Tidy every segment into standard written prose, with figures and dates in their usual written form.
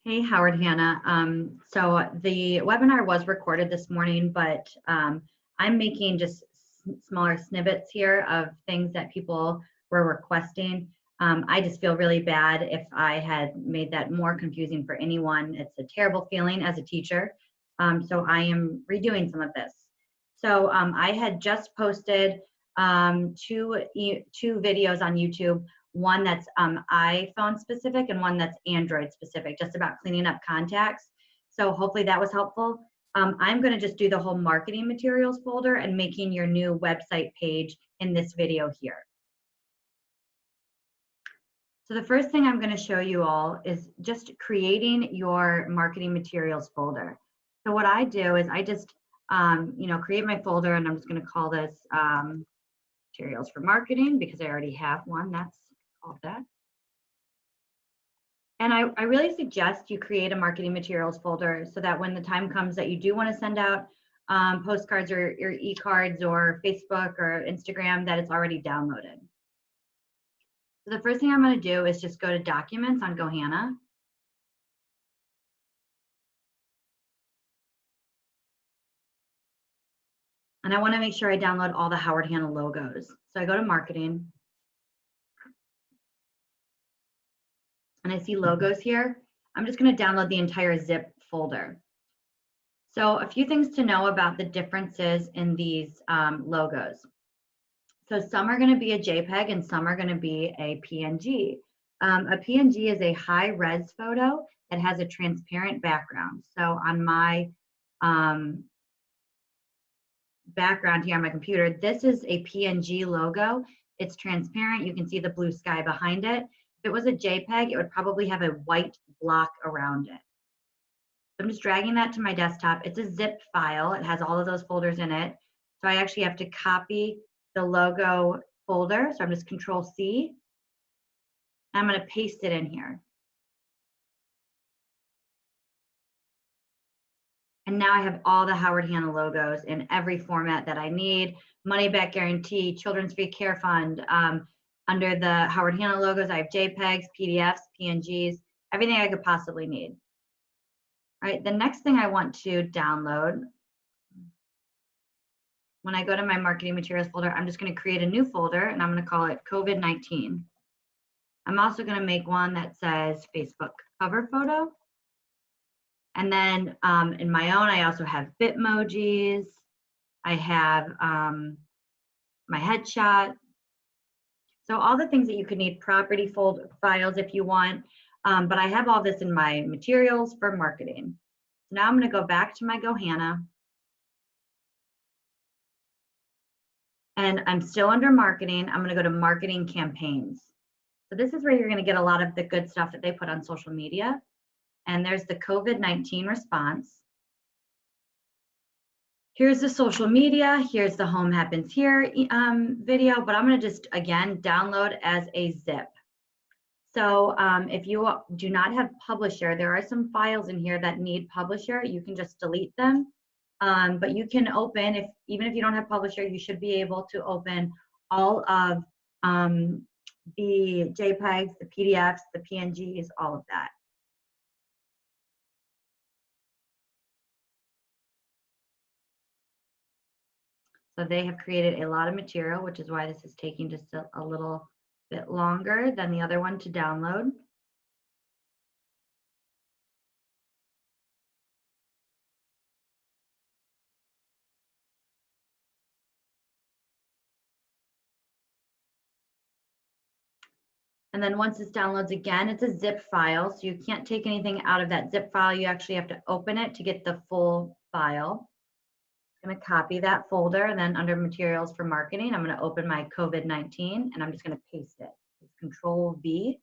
Hey, Howard, Hanna. So the webinar was recorded this morning, but I'm making just smaller snippets here of things that people were requesting. I just feel really bad if I had made that more confusing for anyone. It's a terrible feeling as a teacher. So I am redoing some of this. So I had just posted two videos on YouTube, one that's iPhone specific and one that's Android specific, just about cleaning up contacts. So hopefully that was helpful. I'm going to just do the whole marketing materials folder and making your new website page in this video here. So the first thing I'm going to show you all is just creating your marketing materials folder. So what I do is I just create my folder, and I'm just going to call this materials for marketing because I already have one that's called that. And I really suggest you create a marketing materials folder so that when the time comes that you do want to send out postcards or your e-cards or Facebook or Instagram, that it's already downloaded. So the first thing I'm going to do is just go to Documents on Hanna. And I want to make sure I download all the Howard Hanna logos. So I go to Marketing. And I see logos here. I'm just going to download the entire zip folder. So a few things to know about the differences in these logos. So some are going to be a JPEG and some are going to be a PNG. A PNG is a high-res photo that has a transparent background. So on my background here on my computer, this is a PNG logo. It's transparent. You can see the blue sky behind it. If it was a JPEG, it would probably have a white block around it. So I'm just dragging that to my desktop. It's a zip file. It has all of those folders in it. So I actually have to copy the logo folder. So I'm just Control-C. I'm going to paste it in here. And now I have all the Howard Hanna logos in every format that I need. Money back guarantee, Children's Free Care Fund. Under the Howard Hanna logos, I have JPEGs, PDFs, PNGs, everything I could possibly need. All right, the next thing I want to download, when I go to my marketing materials folder, I'm just going to create a new folder and I'm going to call it COVID-19. I'm also going to make one that says Facebook cover photo. And then in my own, I also have Bitmojis. I have my headshot. So all the things that you could need, property folder files if you want. But I have all this in my materials for marketing. So now I'm going to go back to my Hanna. And I'm still under marketing. I'm going to go to marketing campaigns. So this is where you're going to get a lot of the good stuff that they put on social media. And there's the COVID-19 response. Here's the social media. Here's the Home Happens Here video, but I'm going to just, again, download as a zip. So if you do not have Publisher, there are some files in here that need Publisher. You can just delete them. But you can open, even if you don't have Publisher, you should be able to open all of the JPEGs, the PDFs, the PNGs, all of that. So they have created a lot of material, which is why this is taking just a little bit longer than the other one to download. And then once this downloads again, it's a zip file, so you can't take anything out of that zip file. You actually have to open it to get the full file. I'm going to copy that folder, and then under materials for marketing, I'm going to open my COVID-19 and I'm just going to paste it. Just Control-V.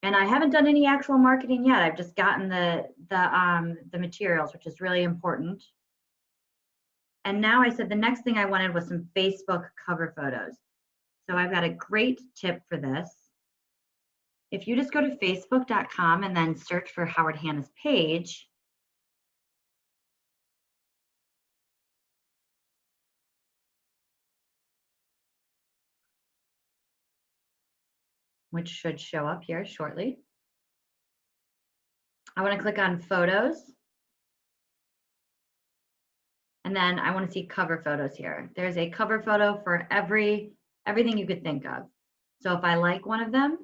And I haven't done any actual marketing yet. I've just gotten the materials, which is really important. And now I said the next thing I wanted was some Facebook cover photos. So I've got a great tip for this. If you just go to facebook.com and then search for Howard Hanna's page, which should show up here shortly. I want to click on photos. And then I want to see cover photos here. There's a cover photo for everything you could think of. So if I like one of them,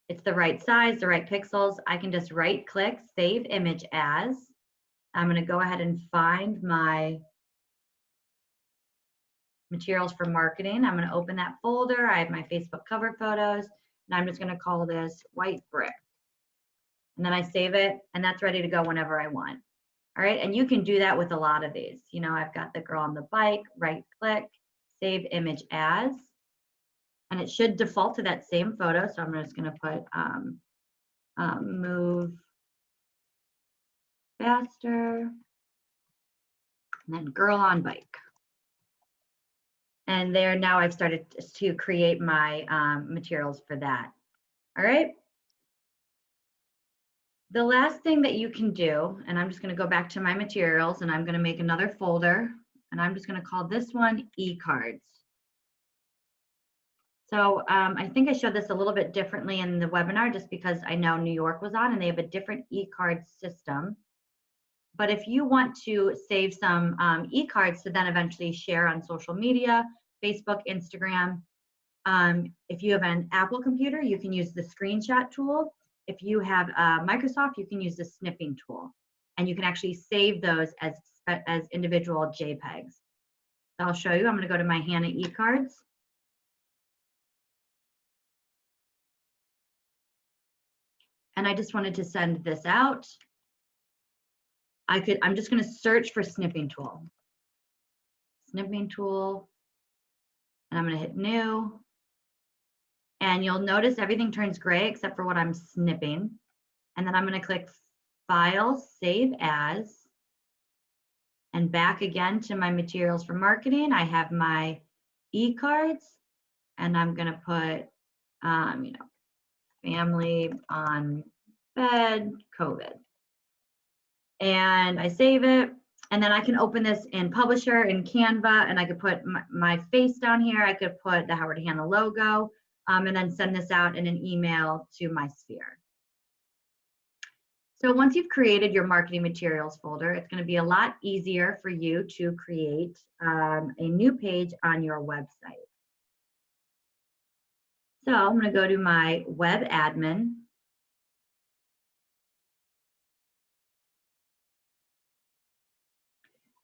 it's the right size, the right pixels, I can just right click, save image as. I'm going to go ahead and find my materials for marketing. I'm going to open that folder. I have my Facebook cover photos, and I'm just going to call this white brick. And then I save it, and that's ready to go whenever I want. All right, and you can do that with a lot of these. You know, I've got the girl on the bike, right click, save image as, and it should default to that same photo. So I'm just going to put move faster, and then girl on bike. And there now I've started to create my materials for that. All right. The last thing that you can do, and I'm just going to go back to my materials and I'm going to make another folder, and I'm just going to call this one Ecards. So I think I showed this a little bit differently in the webinar just because I know New York was on and they have a different Ecards system. But if you want to save some e-cards to then eventually share on social media, Facebook, Instagram, if you have an Apple computer, you can use the screenshot tool. If you have Microsoft, you can use the snipping tool. And you can actually save those as individual JPEGs. So I'll show you. I'm going to go to my Hanna eCards. And I just wanted to send this out. I'm just going to search for snipping tool. Snipping tool. And I'm going to hit new. And you'll notice everything turns gray except for what I'm snipping. And then I'm going to click File, Save As. And back again to my materials for marketing. I have my e-cards. And I'm going to put, you know, family on bed, COVID. And I save it. And then I can open this in Publisher, in Canva, and I could put my face down here. I could put the Howard Hanna logo, and then send this out in an email to my sphere. So once you've created your marketing materials folder, it's going to be a lot easier for you to create a new page on your website. So I'm going to go to my web admin.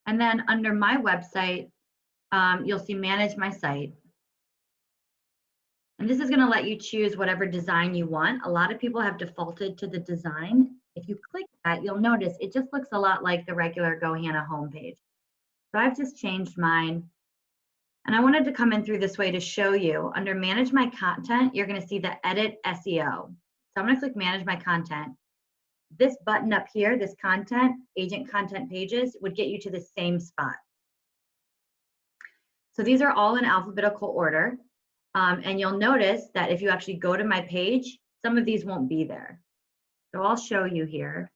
And then under my website, you'll see manage my site. And this is going to let you choose whatever design you want. A lot of people have defaulted to the design. If you click that, you'll notice it just looks a lot like the regular Go Hanna homepage. So I've just changed mine. And I wanted to come in through this way to show you. Under Manage My Content, you're going to see the Edit SEO. So I'm going to click Manage My Content. This button up here, this content, Agent Content Pages, would get you to the same spot. So these are all in alphabetical order. And you'll notice that if you actually go to my page, some of these won't be there. So I'll show you here.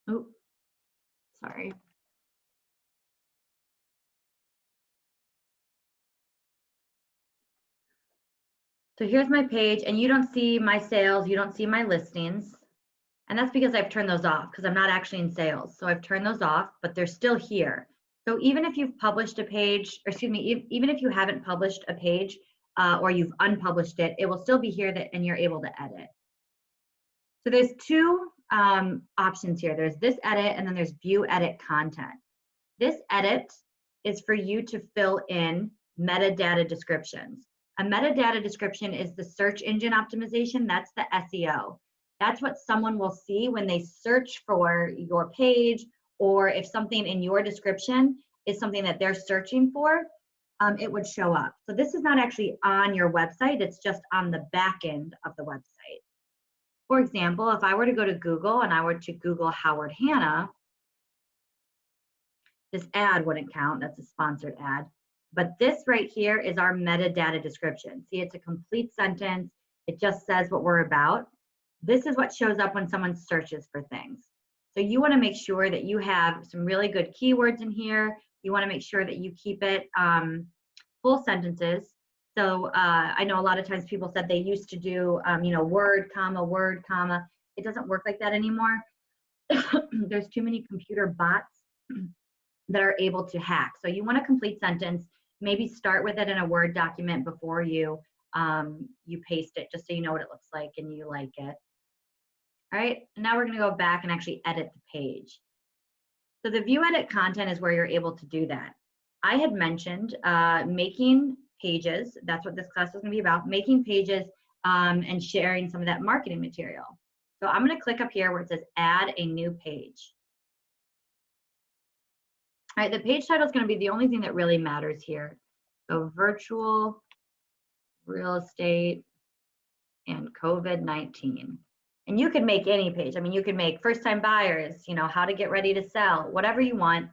Oh, sorry. So here's my page, and you don't see my sales, you don't see my listings. And that's because I've turned those off because I'm not actually in sales. So I've turned those off, but they're still here. So even if you've published a page, or excuse me, even if you haven't published a page or you've unpublished it, it will still be here and you're able to edit. So there's two options here. There's this edit and then there's view edit content. This edit is for you to fill in metadata descriptions. A metadata description is the search engine optimization. That's the SEO. That's what someone will see when they search for your page, or if something in your description is something that they're searching for, it would show up. So this is not actually on your website, it's just on the back end of the website. For example, if I were to go to Google and I were to Google Howard Hanna, this ad wouldn't count, that's a sponsored ad. But this right here is our metadata description. See, it's a complete sentence. It just says what we're about. This is what shows up when someone searches for things. So you want to make sure that you have some really good keywords in here. You want to make sure that you keep it full sentences. So I know a lot of times people said they used to do, you know, word, comma, it doesn't work like that anymore. There's too many computer bots that are able to hack. So you want a complete sentence, maybe start with it in a Word document before you paste it, just so you know what it looks like and you like it. All right, and now we're gonna go back and actually edit the page. So the view edit content is where you're able to do that. I had mentioned making pages. That's what this class is gonna be about, making pages and sharing some of that marketing material. So I'm gonna click up here where it says add a new page. All right, the page title is gonna be the only thing that really matters here. So virtual real estate and COVID-19. And you can make any page. I mean, you can make first time buyers, you know, how to get ready to sell, whatever you want.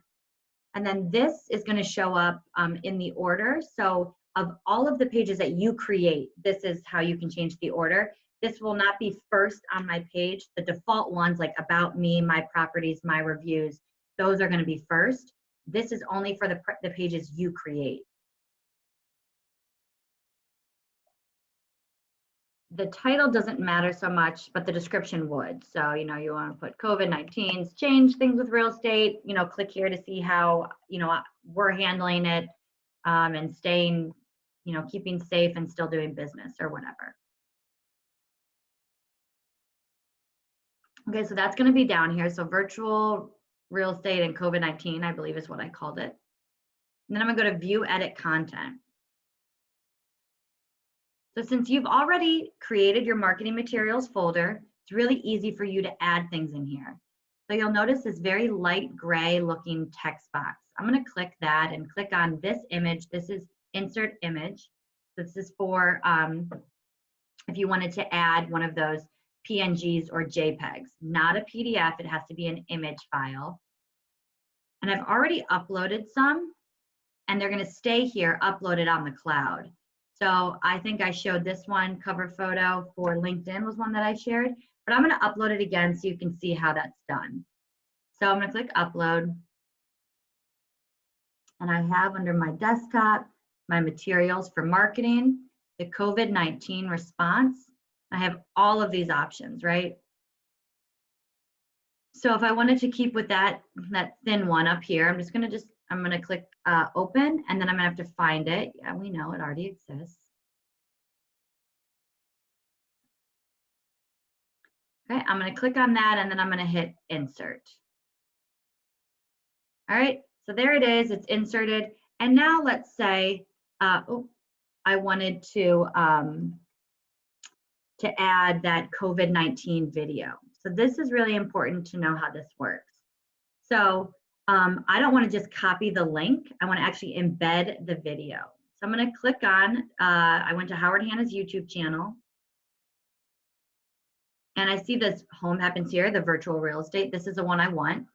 And then this is going to show up in the order. So of all of the pages that you create, this is how you can change the order. This will not be first on my page. The default ones like about me, my properties, my reviews, those are going to be first. This is only for the pages you create. The title doesn't matter so much, but the description would. So, you know, you want to put COVID-19's change things with real estate, you know, click here to see how, you know, we're handling it and staying, you know, keeping safe and still doing business or whatever. Okay, so that's going to be down here. So virtual real estate and COVID-19, I believe is what I called it. And then I'm gonna go to view edit content. So since you've already created your marketing materials folder, it's really easy for you to add things in here. So you'll notice this very light gray looking text box. I'm gonna click that and click on this image. This is insert image. This is for if you wanted to add one of those PNGs or JPEGs, not a PDF, it has to be an image file. And I've already uploaded some, and they're gonna stay here uploaded on the cloud. So I think I showed this one, cover photo for LinkedIn was one that I shared, but I'm gonna upload it again so you can see how that's done. So I'm gonna click upload, and I have under my desktop, my materials for marketing, the COVID-19 response. I have all of these options, right? So if I wanted to keep with that thin one up here, I'm gonna click open, and then I'm gonna have to find it. Yeah, we know it already exists. Okay, I'm gonna click on that, and then I'm gonna hit insert. All right, so there it is, it's inserted. And now let's say, I wanted to add that COVID-19 video. So this is really important to know how this works. So I don't want to just copy the link. I want to actually embed the video. So I'm going to click on, I went to Howard Hanna's YouTube channel. And I see this home happens here, the virtual real estate. This is the one I want.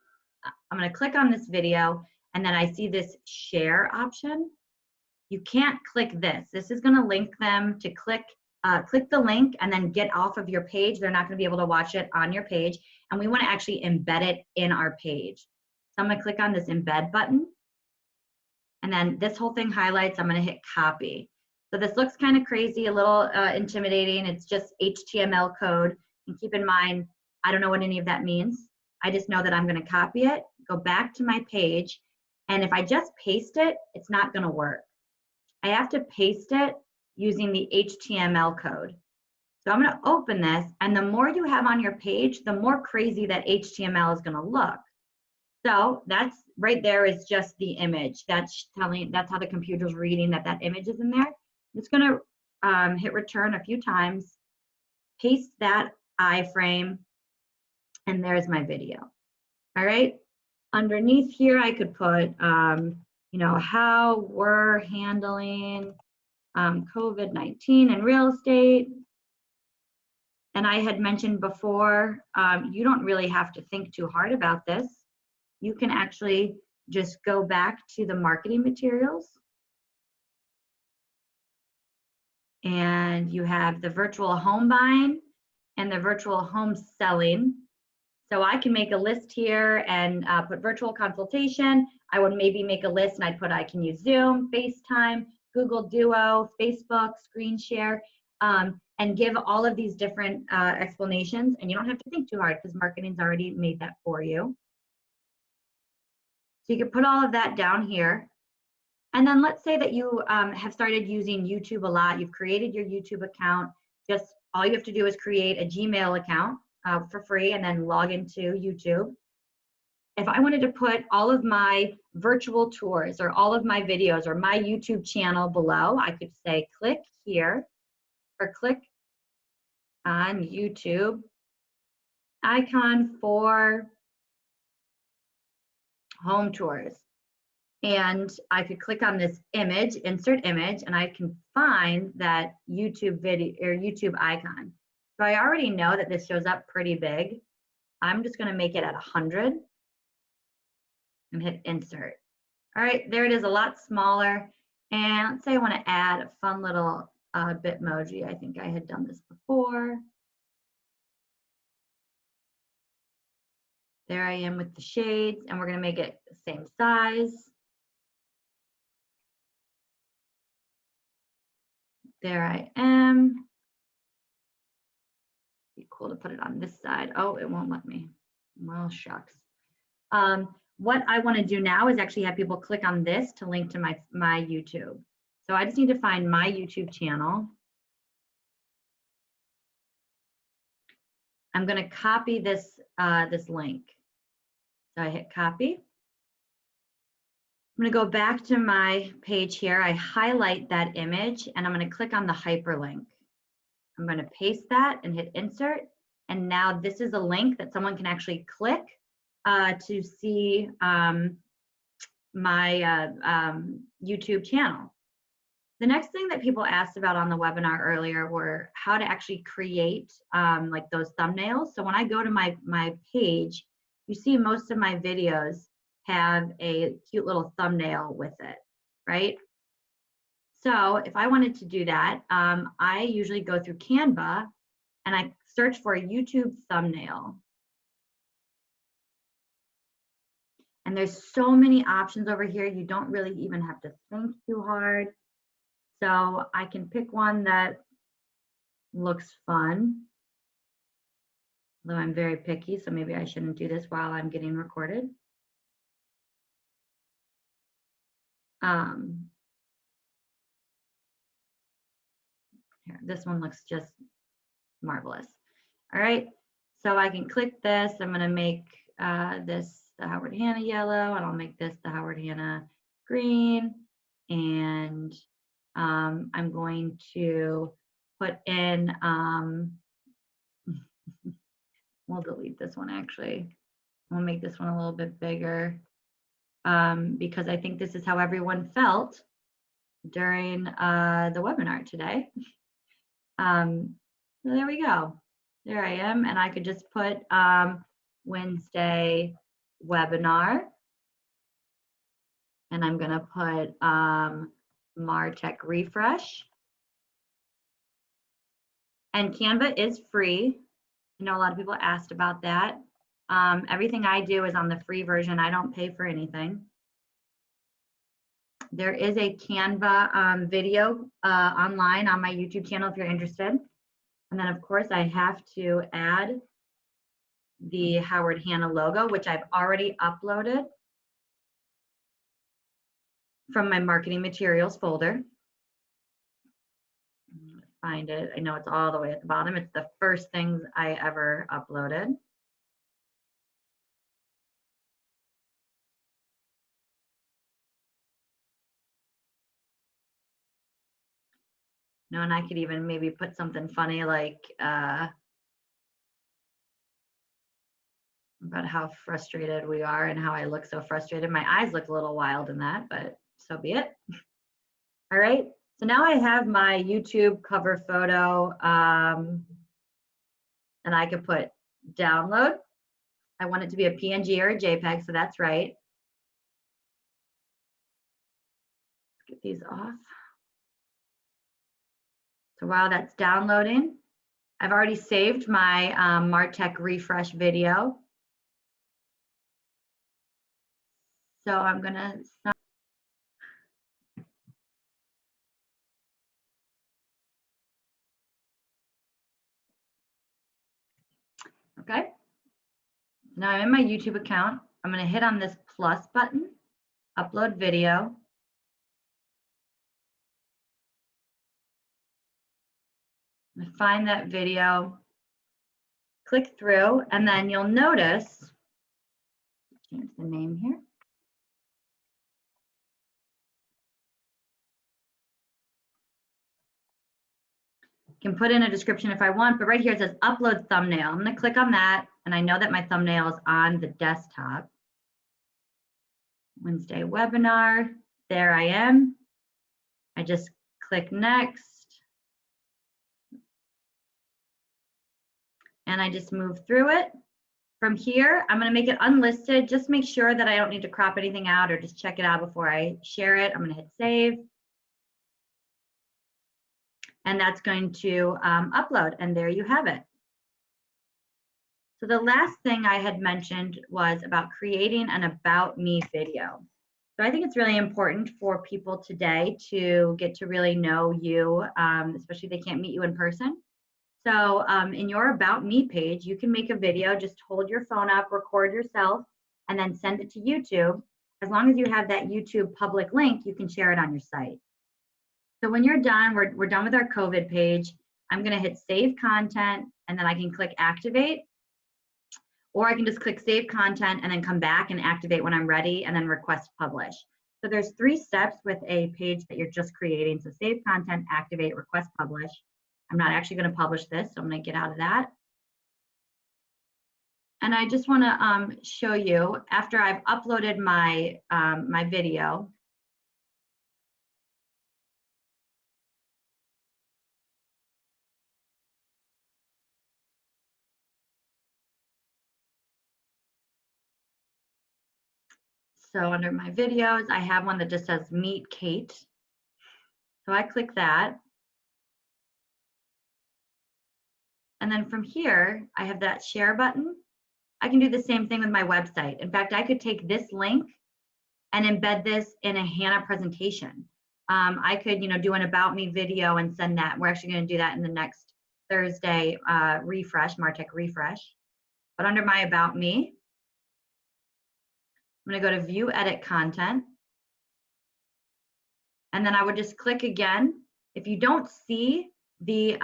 I'm going to click on this video, and then I see this share option. You can't click this. This is going to link them to click the link and then get off of your page. They're not going to be able to watch it on your page. And we want to actually embed it in our page. So I'm going to click on this embed button. And then this whole thing highlights. I'm going to hit copy. So this looks kind of crazy, a little intimidating. It's just HTML code. And keep in mind, I don't know what any of that means. I just know that I'm going to copy it, go back to my page. And if I just paste it, it's not going to work. I have to paste it using the HTML code. So I'm going to open this, and the more you have on your page, the more crazy that HTML is going to look. So that's right there is just the image. That's how the computer's reading that image is in there. I'm just going to hit return a few times, paste that iframe, and there's my video. All right. Underneath here, I could put, you know, how we're handling COVID-19 in real estate. And I had mentioned before, you don't really have to think too hard about this. You can actually just go back to the marketing materials. And you have the virtual home buying and the virtual home selling. So I can make a list here and put virtual consultation. I would maybe make a list and I'd put I can use Zoom, FaceTime, Google Duo, Facebook, screen share. and give all of these different explanations, and you don't have to think too hard because marketing's already made that for you. So you can put all of that down here. And then let's say that you have started using YouTube a lot. You've created your YouTube account. Just all you have to do is create a Gmail account for free and then log into YouTube. If I wanted to put all of my virtual tours or all of my videos or my YouTube channel below, I could say click here or click on YouTube icon for home tours. And I could click on this image, insert image, and I can find that YouTube video or YouTube icon. So I already know that this shows up pretty big. I'm just gonna make it at 100 and hit insert. All right, there it is, a lot smaller. And let's say I wanna add a fun little Bitmoji. I think I had done this before. There I am with the shades, and we're gonna make it the same size. There I am. Be cool to put it on this side. Oh, it won't let me. Well, shucks. What I want to do now is actually have people click on this to link to my YouTube. So I just need to find my YouTube channel. I'm going to copy this this link. So I hit copy. I'm going to go back to my page here. I highlight that image and I'm going to click on the hyperlink. I'm going to paste that and hit insert. And now this is a link that someone can actually click to see my YouTube channel. The next thing that people asked about on the webinar earlier were how to actually create like those thumbnails. So when I go to my page, you see most of my videos have a cute little thumbnail with it, right? So if I wanted to do that, I usually go through Canva and I search for a YouTube thumbnail. And there's so many options over here, you don't really even have to think too hard. So I can pick one that looks fun. Although I'm very picky, so maybe I shouldn't do this while I'm getting recorded. Here, this one looks just marvelous. All right, so I can click this. I'm gonna make this the Howard Hanna yellow, and I'll make this the Howard Hanna green. And I'm going to put in, we'll delete this one actually. We'll make this one a little bit bigger because I think this is how everyone felt during the webinar today. So there we go. There I am, and I could just put Wednesday webinar, and I'm gonna put MarTech refresh. And Canva is free. I know a lot of people asked about that. Everything I do is on the free version. I don't pay for anything. There is a Canva video online on my YouTube channel if you're interested. And then of course I have to add the Howard Hanna logo, which I've already uploaded from my marketing materials folder. Find it. I know it's all the way at the bottom. It's the first things I ever uploaded. No, and I could even maybe put something funny like about how frustrated we are and how I look so frustrated. My eyes look a little wild in that, but so be it. All right, so now I have my YouTube cover photo and I could put download. I want it to be a PNG or a JPEG, so that's right. Let's get these off. So while that's downloading, I've already saved my MarTech refresh video. So I'm gonna Okay. Now I'm in my YouTube account. I'm going to hit on this plus button, upload video. I find that video, click through, and then you'll notice, change the name here. Can put in a description if I want, but right here it says upload thumbnail. I'm going to click on that, and I know that my thumbnail is on the desktop. Wednesday webinar, there I am. I just click next, and I just move through it. From here, I'm going to make it unlisted. Just make sure that I don't need to crop anything out or just check it out before I share it. I'm going to hit save. And that's going to upload, and there you have it. So the last thing I had mentioned was about creating an About Me video. So I think it's really important for people today to get to really know you, especially if they can't meet you in person. So in your About Me page, you can make a video, just hold your phone up, record yourself, and then send it to YouTube. As long as you have that YouTube public link, you can share it on your site. So when you're done, we're done with our COVID page. I'm gonna hit save content, and then I can click activate, or I can just click save content and then come back and activate when I'm ready and then request publish. So there's 3 steps with a page that you're just creating. So save content, activate, request publish. I'm not actually gonna publish this, so I'm gonna get out of that. And I just wanna show you, after I've uploaded my, my video, so under my videos, I have one that just says Meet Kate. So I click that. And then from here, I have that share button. I can do the same thing with my website. In fact, I could take this link and embed this in a Hanna presentation. I could, do an About Me video and send that. We're actually going to do that in the next Thursday refresh, MarTech refresh. But under my About Me, I'm going to go to View Edit Content. And then I would just click again. If you don't see the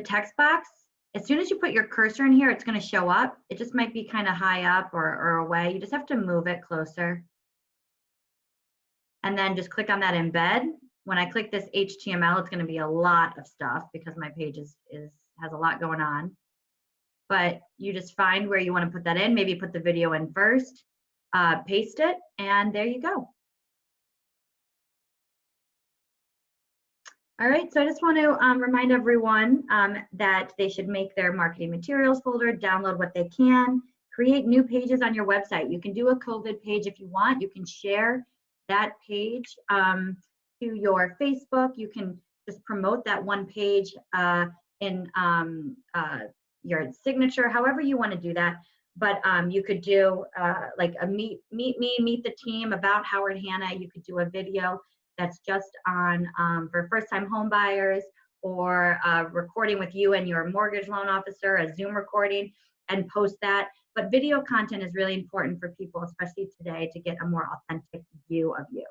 text box, as soon as you put your cursor in here, it's going to show up. It just might be kind of high up or away. You just have to move it closer. And then just click on that embed. When I click this HTML, it's going to be a lot of stuff because my page has a lot going on. But you just find where you want to put that in. Maybe put the video in first, paste it, and there you go. All right, so I just want to remind everyone that they should make their marketing materials folder, download what they can, create new pages on your website. You can do a COVID page if you want. You can share that page to your Facebook. You can just promote that one page in your signature, however you want to do that. But you could do like a meet the team about Howard Hanna. You could do a video that's just on for first-time home buyers, or recording with you and your mortgage loan officer, a Zoom recording, and post that. But video content is really important for people, especially today, to get a more authentic view of you.